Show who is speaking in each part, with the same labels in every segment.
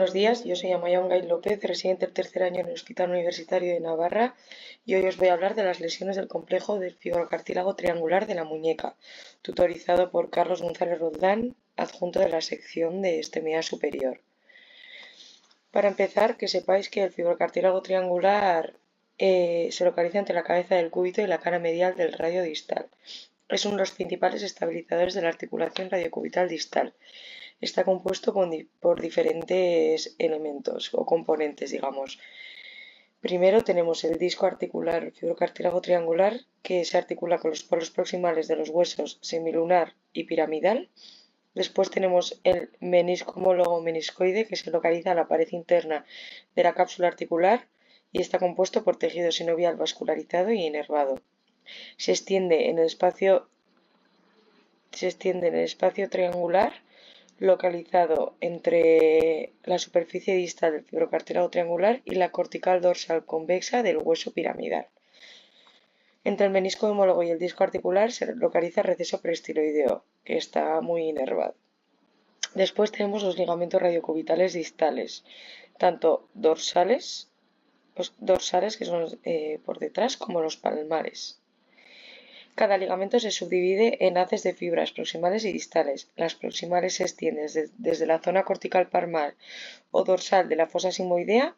Speaker 1: Buenos días, yo soy Amaya Ongay López, residente del tercer año en el Hospital Universitario de Navarra y hoy os voy a hablar de las lesiones del complejo del fibrocartílago triangular de la muñeca, tutorizado por Carlos González Roldán, adjunto de la sección de extremidad superior. Para empezar, que sepáis que el fibrocartílago triangular se localiza entre la cabeza del cúbito y la cara medial del radio distal. Es uno de los principales estabilizadores de la articulación radiocubital distal. Está compuesto por diferentes elementos o componentes, digamos. Primero tenemos el disco articular fibrocartílago triangular, que se articula con los polos proximales de los huesos semilunar y piramidal. Después tenemos el menisco homólogo meniscoide, que se localiza en la pared interna de la cápsula articular y está compuesto por tejido sinovial vascularizado y inervado. Se extiende en el espacio triangular localizado entre la superficie distal del fibrocartílago triangular y la cortical dorsal convexa del hueso piramidal. Entre el menisco homólogo y el disco articular se localiza el receso preestiloideo, que está muy inervado. Después tenemos los ligamentos radiocubitales distales, tanto dorsales que son por detrás, como los palmares. Cada ligamento se subdivide en haces de fibras proximales y distales. Las proximales se extienden desde la zona cortical palmar o dorsal de la fosa sigmoidea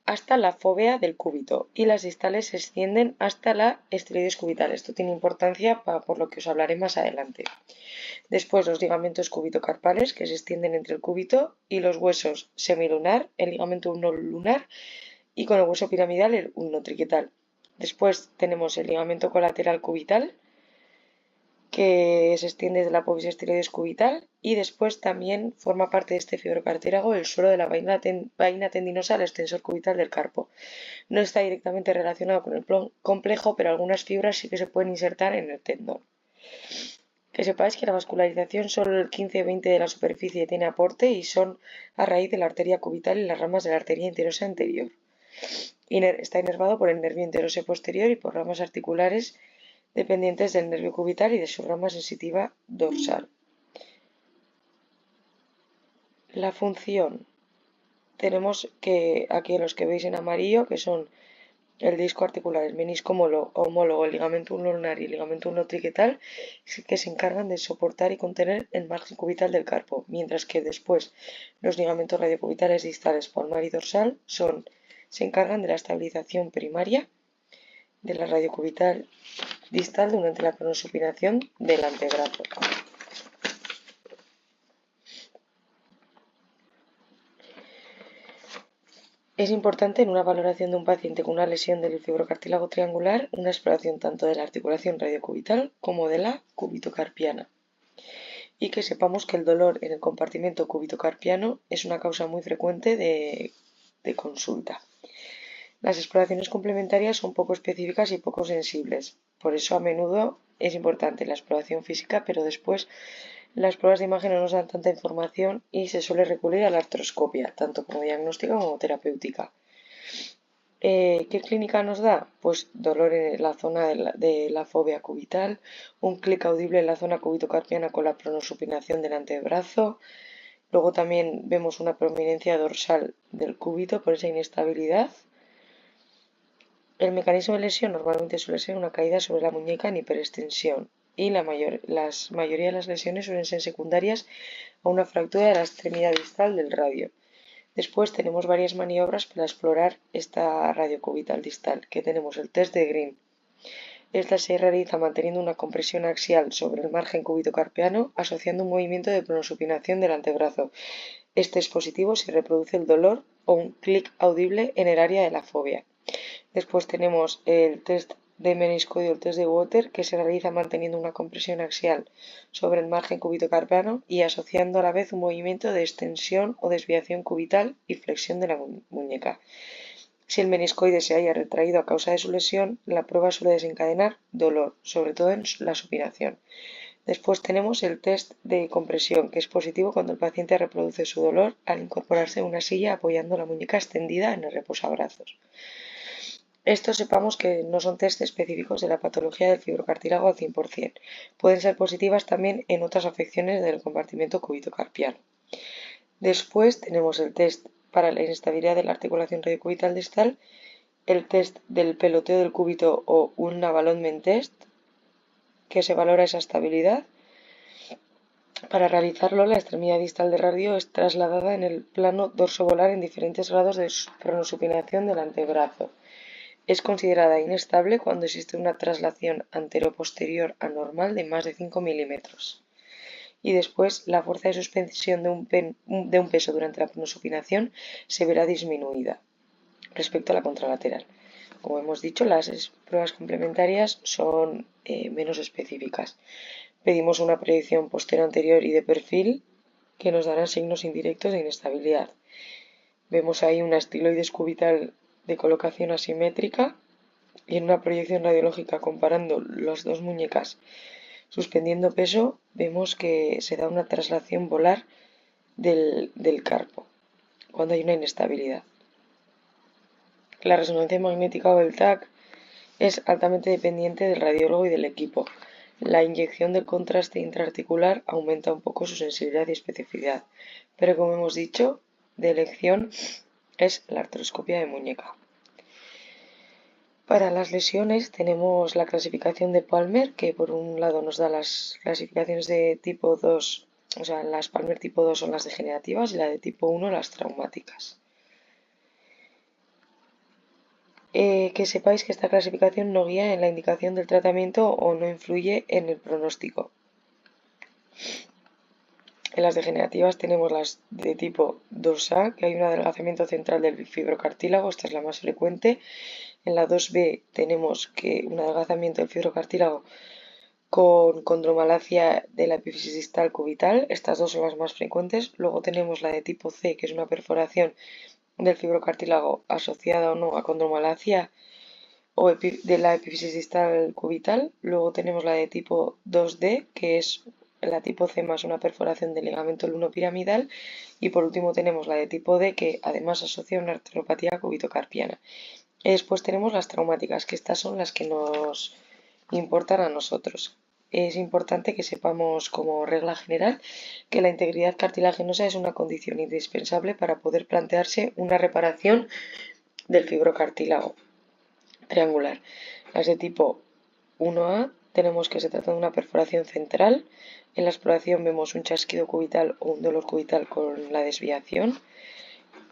Speaker 1: hasta la fóvea del cúbito y las distales se extienden hasta la esteroides cubital. Esto tiene importancia por lo que os hablaré más adelante. Después los ligamentos cúbito-carpales que se extienden entre el cúbito y los huesos semilunar, el ligamento ulnolunar y con el hueso piramidal el ulnotriquetal. Después tenemos el ligamento colateral cubital, que se extiende desde la apófisis esteroides cubital, y después también forma parte de este fibrocartílago el suelo de la vaina tendinosa al extensor cubital del carpo. No está directamente relacionado con el complejo, pero algunas fibras sí que se pueden insertar en el tendón. Que sepáis que la vascularización solo el 15-20 de la superficie tiene aporte y son a raíz de la arteria cubital y las ramas de la arteria interosa anterior. Está inervado por el nervio interoso posterior y por ramas articulares dependientes del nervio cubital y de su rama sensitiva dorsal. La función. Tenemos que aquí los que veis en amarillo, que son el disco articular, el menisco homólogo, el ligamento ulnar y el ligamento ulnotriquetal, que se encargan de soportar y contener el margen cubital del carpo, mientras que después los ligamentos radiocubitales distales palmar y dorsal se encargan de la estabilización primaria de la radiocubital distal durante la cronosupinación del antebrazo. Es importante en una valoración de un paciente con una lesión del fibrocartílago triangular una exploración tanto de la articulación radiocubital como de la cúbito-carpiana. Y que sepamos que el dolor en el compartimento cúbito-carpiano es una causa muy frecuente de consulta. Las exploraciones complementarias son poco específicas y poco sensibles, por eso a menudo es importante la exploración física, pero después las pruebas de imagen no nos dan tanta información y se suele recurrir a la artroscopia, tanto como diagnóstica como terapéutica. ¿Qué clínica nos da? Pues dolor en la zona de la fóvea cubital, un clic audible en la zona cúbito-carpiana con la pronosupinación del antebrazo. Luego también vemos una prominencia dorsal del cúbito por esa inestabilidad. El mecanismo de lesión normalmente suele ser una caída sobre la muñeca en hiperextensión y la mayoría de las lesiones suelen ser secundarias a una fractura de la extremidad distal del radio. Después tenemos varias maniobras para explorar esta radiocubital distal, que tenemos el test de Green. Esta se realiza manteniendo una compresión axial sobre el margen cúbito-carpiano asociando un movimiento de pronosupinación del antebrazo. Este es positivo si reproduce el dolor o un clic audible en el área de la fóvea. Después tenemos el test de meniscoide o el test de Water, que se realiza manteniendo una compresión axial sobre el margen cúbito-carpiano y asociando a la vez un movimiento de extensión o desviación cubital y flexión de la muñeca. Si el meniscoide se haya retraído a causa de su lesión, la prueba suele desencadenar dolor, sobre todo en la supinación. Después tenemos el test de compresión, que es positivo cuando el paciente reproduce su dolor al incorporarse en una silla apoyando la muñeca extendida en el reposabrazos. Estos sepamos que no son test específicos de la patología del fibrocartílago al 100%. Pueden ser positivas también en otras afecciones del compartimento cúbito-carpiano. Después tenemos el test para la inestabilidad de la articulación radiocubital distal, el test del peloteo del cúbito o un Navalonment test, que se valora esa estabilidad. Para realizarlo, la extremidad distal de radio es trasladada en el plano dorsovolar en diferentes grados de pronosupinación del antebrazo. Es considerada inestable cuando existe una traslación anteroposterior anormal de más de 5 milímetros. Y después, la fuerza de suspensión de un peso durante la pronosupinación se verá disminuida respecto a la contralateral. Como hemos dicho, las pruebas complementarias son menos específicas. Pedimos una proyección posterior-anterior y de perfil que nos darán signos indirectos de inestabilidad. Vemos ahí una estiloides cubital de colocación asimétrica y en una proyección radiológica comparando las dos muñecas suspendiendo peso, vemos que se da una traslación volar del carpo cuando hay una inestabilidad. La resonancia magnética o el TAC es altamente dependiente del radiólogo y del equipo. La inyección del contraste intraarticular aumenta un poco su sensibilidad y especificidad, pero como hemos dicho, de elección es la artroscopia de muñeca. Para las lesiones tenemos la clasificación de Palmer, que por un lado nos da las clasificaciones de tipo 2, o sea, las Palmer tipo 2 son las degenerativas y la de tipo 1 las traumáticas. Que sepáis que esta clasificación no guía en la indicación del tratamiento o no influye en el pronóstico. En las degenerativas tenemos las de tipo 2A, que hay un adelgazamiento central del fibrocartílago, esta es la más frecuente. En la 2B tenemos que un adelgazamiento del fibrocartílago con condromalacia de la epífisis distal cubital, estas dos son las más frecuentes. Luego tenemos la de tipo C, que es una perforación del fibrocartílago asociada o no a condromalacia o de la epífisis distal cubital. Luego tenemos la de tipo 2D, que es la tipo C más una perforación del ligamento lunopiramidal. Y por último tenemos la de tipo D, que además asocia una arteropatía cubitocarpiana. Y después tenemos las traumáticas, que estas son las que nos importan a nosotros. Es importante que sepamos como regla general que la integridad cartilaginosa es una condición indispensable para poder plantearse una reparación del fibrocartílago triangular. Las de tipo 1A tenemos que se trata de una perforación central. En la exploración vemos un chasquido cubital o un dolor cubital con la desviación.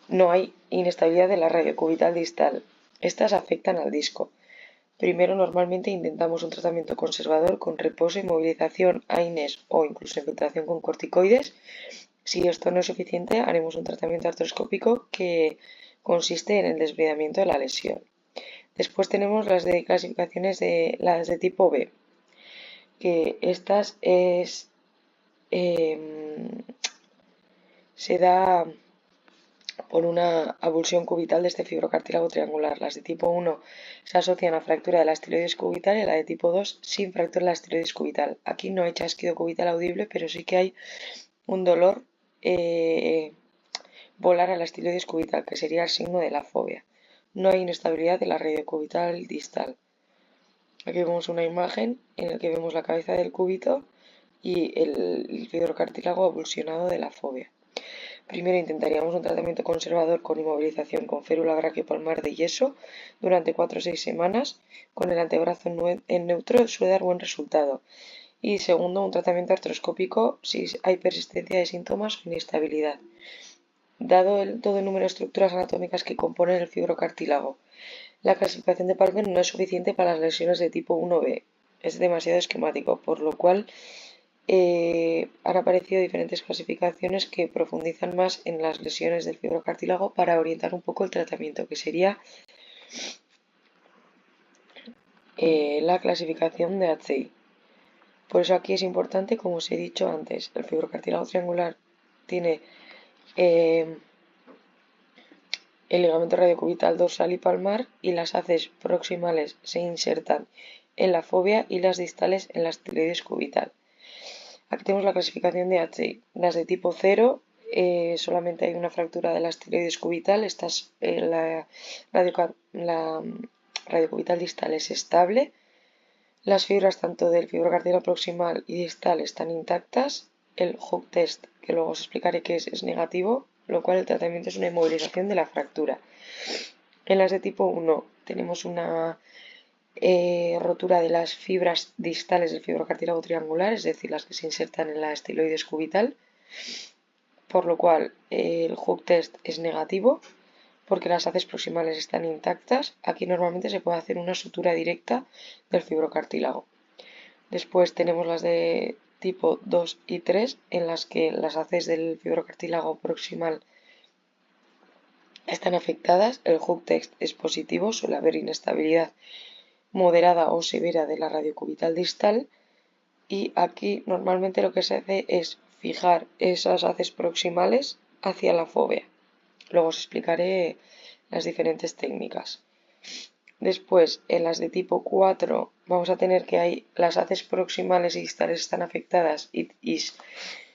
Speaker 1: No hay inestabilidad de la radio cubital distal. Estas afectan al disco. Primero, normalmente intentamos un tratamiento conservador con reposo, inmovilización, AINES o incluso infiltración con corticoides. Si esto no es suficiente, haremos un tratamiento artroscópico que consiste en el desbridamiento de la lesión. Después tenemos las de clasificaciones de las de tipo B, que estas se da por una avulsión cubital de este fibrocartílago triangular. Las de tipo 1 se asocian a fractura de la estiloides cubital y la de tipo 2 sin fractura de la estiloides cubital. Aquí no hay chasquido cubital audible, pero sí que hay un dolor volar a la estiloides cubital, que sería el signo de la fobia. No hay inestabilidad de la radiocubital distal. Aquí vemos una imagen en la que vemos la cabeza del cúbito y el fibrocartílago avulsionado de la fobia. Primero intentaríamos un tratamiento conservador con inmovilización con férula brachiopalmar de yeso durante 4 o 6 semanas. Con el antebrazo en neutro suele dar buen resultado. Y segundo, un tratamiento artroscópico si hay persistencia de síntomas o inestabilidad. Dado todo el número de estructuras anatómicas que componen el fibrocartílago, la clasificación de Palmer no es suficiente para las lesiones de tipo 1B. Es demasiado esquemático, por lo cual han aparecido diferentes clasificaciones que profundizan más en las lesiones del fibrocartílago para orientar un poco el tratamiento, que sería la clasificación de HCI. Por eso aquí es importante, como os he dicho antes, el fibrocartílago triangular tiene el ligamento radiocubital dorsal y palmar y las haces proximales se insertan en la fobia y las distales en la estiloides cubital. Aquí tenemos la clasificación de HI. Las de tipo 0 solamente hay una fractura de la estiloides cubital. La radiocubital distal es estable. Las fibras tanto del fibrocartílago proximal y distal están intactas. el hook test, que luego os explicaré qué es negativo, lo cual el tratamiento es una inmovilización de la fractura. En las de tipo 1 tenemos una rotura de las fibras distales del fibrocartílago triangular, es decir, las que se insertan en la estiloides cubital, por lo cual el hook test es negativo porque las haces proximales están intactas. Aquí normalmente se puede hacer una sutura directa del fibrocartílago. Después tenemos las de tipo 2 y 3, en las que las haces del fibrocartílago proximal están afectadas. El hook test es positivo, suele haber inestabilidad moderada o severa de la radiocubital distal. Y aquí normalmente lo que se hace es fijar esas haces proximales hacia la fóvea. Luego os explicaré las diferentes técnicas. Después, en las de tipo 4, vamos a tener que hay las haces proximales y distales están afectadas y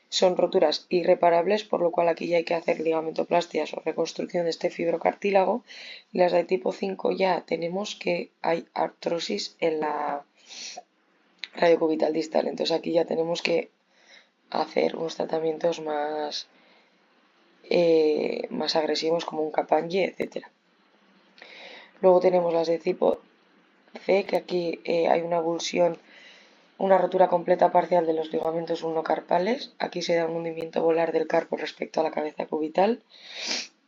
Speaker 1: son roturas irreparables, por lo cual aquí ya hay que hacer ligamentoplastias o reconstrucción de este fibrocartílago. Y las de tipo 5 ya tenemos que hay artrosis en la radiocubital distal. Entonces aquí ya tenemos que hacer unos tratamientos más agresivos como un Capagni, etc. Luego tenemos las de tipo C, que aquí hay una avulsión, una rotura completa parcial de los ligamentos ulnocarpales. Aquí se da un hundimiento volar del carpo respecto a la cabeza cubital.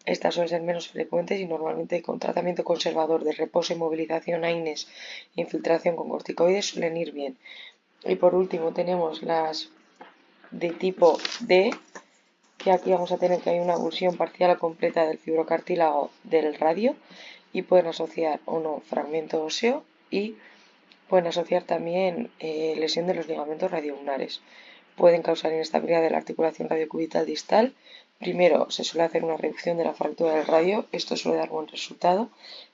Speaker 1: Estas suelen ser menos frecuentes y normalmente con tratamiento conservador de reposo y movilización AINES e infiltración con corticoides suelen ir bien. Y por último tenemos las de tipo D, que aquí vamos a tener que hay una avulsión parcial o completa del fibrocartílago del radio y pueden asociar o no fragmento óseo y pueden asociar también lesión de los ligamentos radioulnares. Pueden causar inestabilidad de la articulación radiocubital distal. Primero se suele hacer una reducción de la fractura del radio, esto suele dar buen resultado.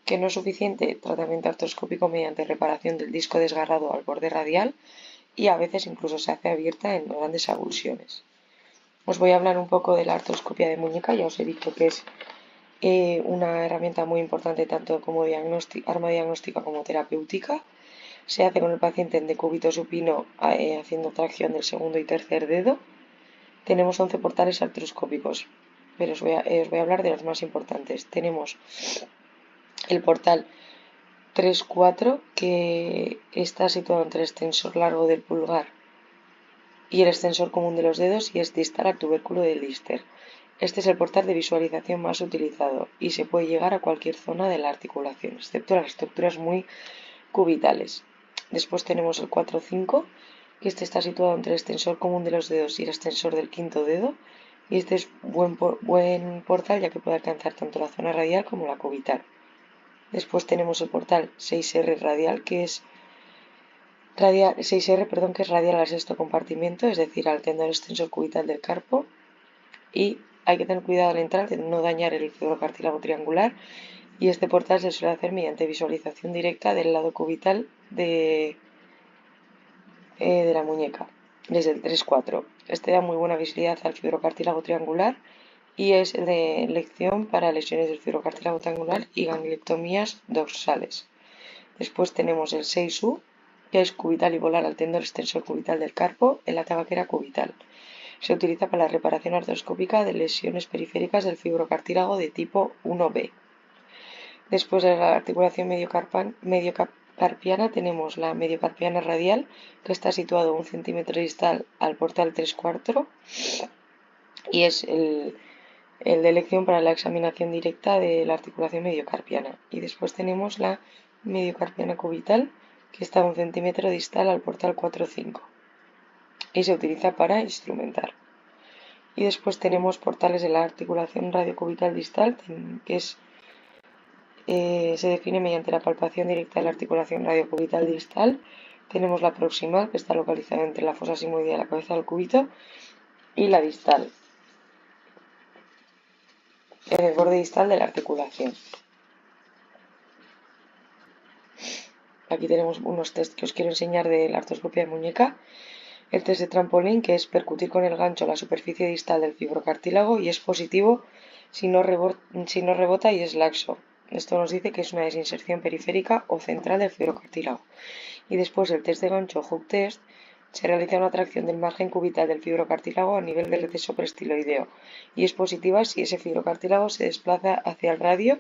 Speaker 1: Que no es suficiente, tratamiento artroscópico mediante reparación del disco desgarrado al borde radial y a veces incluso se hace abierta en grandes avulsiones. Os voy a hablar un poco de la artroscopia de muñeca, ya os he dicho que es una herramienta muy importante tanto como arma diagnóstica como terapéutica. Se hace con el paciente en decúbito supino haciendo tracción del segundo y tercer dedo. Tenemos 11 portales artroscópicos, pero os voy a hablar de los más importantes. Tenemos el portal 3-4, que está situado entre el extensor largo del pulgar y el extensor común de los dedos y es distal al tubérculo del Lister. Este es el portal de visualización más utilizado y se puede llegar a cualquier zona de la articulación, excepto las estructuras muy cubitales. Después tenemos el 4-5, que este está situado entre el extensor común de los dedos y el extensor del quinto dedo. Y este es buen portal ya que puede alcanzar tanto la zona radial como la cubital. Después tenemos el portal 6R radial, que es 6R, que es radial al sexto compartimento, es decir, al tendón extensor cubital del carpo. Y hay que tener cuidado al entrar de no dañar el fibrocartílago triangular. Y este portal se suele hacer mediante visualización directa del lado cubital de la muñeca, desde el 3-4. Este da muy buena visibilidad al fibrocartílago triangular y es de elección para lesiones del fibrocartílago triangular y gangliectomías dorsales. Después tenemos el 6U, que es cubital y volar al tendón extensor cubital del carpo en la tabaquera cubital. Se utiliza para la reparación artroscópica de lesiones periféricas del fibrocartílago de tipo 1B. Después de la articulación mediocarpiana tenemos la mediocarpiana radial, que está situado 1 centímetro distal al portal 3-4 y es el de elección para la examinación directa de la articulación mediocarpiana. Y después tenemos la mediocarpiana cubital, que está 1 centímetro distal al portal 4-5 y se utiliza para instrumentar. Y después tenemos portales de la articulación radiocubital distal, que es se define mediante la palpación directa de la articulación radiocubital distal. Tenemos la proximal, que está localizada entre la fosa sigmoidea y la cabeza del cúbito, y la distal, en el borde distal de la articulación. Aquí tenemos unos test que os quiero enseñar de la artroscopia de muñeca. El test de trampolín, que es percutir con el gancho la superficie distal del fibrocartílago y es positivo si no rebota y es laxo. Esto nos dice que es una desinserción periférica o central del fibrocartílago. Y después el test de gancho hook test, Se realiza una tracción del margen cubital del fibrocartílago a nivel del receso prestiloideo y es positiva si ese fibrocartílago se desplaza hacia el radio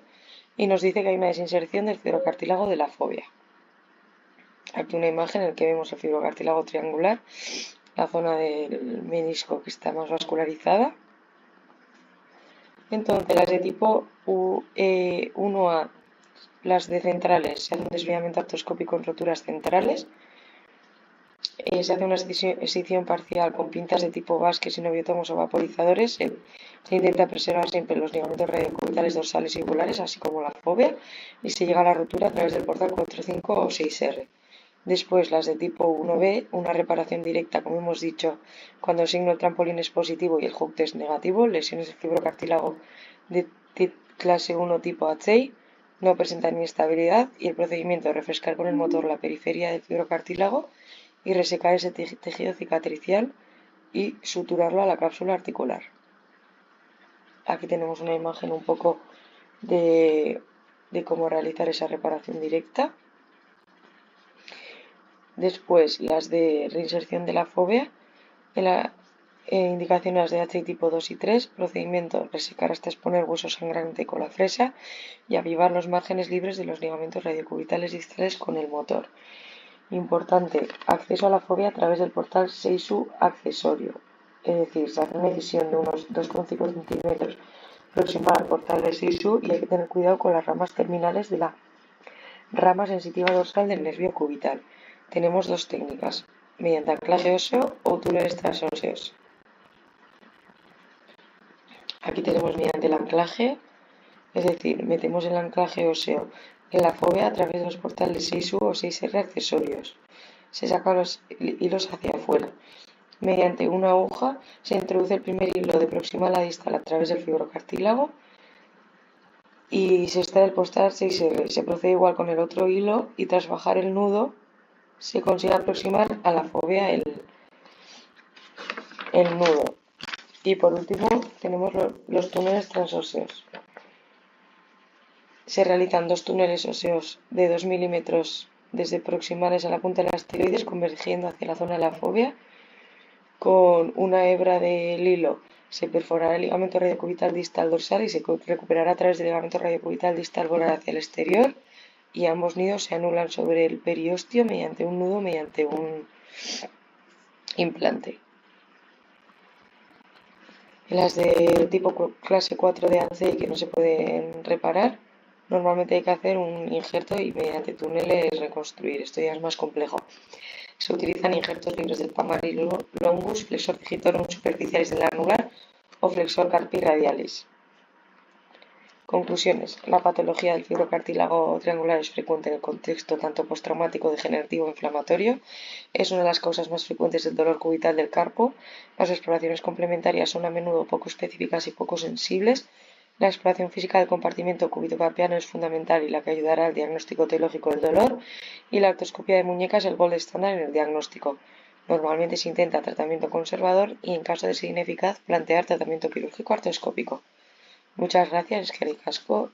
Speaker 1: y nos dice que hay una desinserción del fibrocartílago de la fóvea. Aquí una imagen en la que vemos el fibrocartílago triangular, la zona del menisco que está más vascularizada. Entonces, las de tipo 1A, las de centrales, se hace un desviamiento artroscópico en roturas centrales. Se hace una excisión parcial con pintas de tipo Vásquez, sinoviótomos o vaporizadores. Se intenta preservar siempre los ligamentos radiocubitales dorsales y gulares, así como la fóvea, y se llega a la rotura a través del portal 4, 5 o 6R. Después, las de tipo 1B, una reparación directa, como hemos dicho, cuando el signo del trampolín es positivo y el hook test negativo, lesiones del fibrocartílago de clase 1 tipo HA, no presentan inestabilidad y el procedimiento de refrescar con el motor la periferia del fibrocartílago y resecar ese tejido cicatricial y suturarlo a la cápsula articular. Aquí tenemos una imagen un poco de cómo realizar esa reparación directa. Después, las de reinserción de la fóvea, indicaciones de HA tipo 2 y 3, procedimiento resecar hasta exponer hueso sangrante con la fresa y avivar los márgenes libres de los ligamentos radiocubitales distales con el motor. Importante, acceso a la fóvea a través del portal 6U accesorio, es decir, se hace una incisión de unos 2,5 centímetros próxima al portal de 6U y hay que tener cuidado con las ramas terminales de la rama sensitiva dorsal del nervio cubital. Tenemos dos técnicas, mediante anclaje óseo o túneles transóseos. Aquí tenemos mediante el anclaje, es decir, metemos el anclaje óseo en la fóvea a través de los portales 6U o 6R accesorios. Se sacan los hilos hacia afuera. Mediante una aguja se introduce el primer hilo de proximal a distal a través del fibrocartílago y se extrae el portal 6R. Se procede igual con el otro hilo y tras bajar el nudo se consigue aproximar a la fóvea el nudo. Y por último tenemos los túneles transóseos. Se realizan dos túneles óseos de 2 milímetros desde proximales a la punta de las tiroides convergiendo hacia la zona de la fóvea. Con una hebra del hilo se perforará el ligamento radiocubital distal dorsal y se recuperará a través del ligamento radiocubital distal volar hacia el exterior y ambos nidos se anulan sobre el periostio mediante un nudo, mediante un implante. Las de tipo clase 4 de HA que no se pueden reparar, normalmente hay que hacer un injerto y mediante túneles reconstruir. Esto ya es más complejo. Se utilizan injertos libres del palmaris longus, flexor digitorum superficialis del anular o flexor carpi radialis. Conclusiones. La patología del fibrocartílago triangular es frecuente en el contexto tanto postraumático, degenerativo o inflamatorio. Es una de las causas más frecuentes del dolor cubital del carpo. Las exploraciones complementarias son a menudo poco específicas y poco sensibles. La exploración física del compartimento cúbito-carpiano es fundamental y la que ayudará al diagnóstico etiológico del dolor. Y la artroscopia de muñeca es el gold estándar en el diagnóstico. Normalmente se intenta tratamiento conservador y, en caso de ser ineficaz, plantear tratamiento quirúrgico artroscópico. Muchas gracias, Eskerrik asko.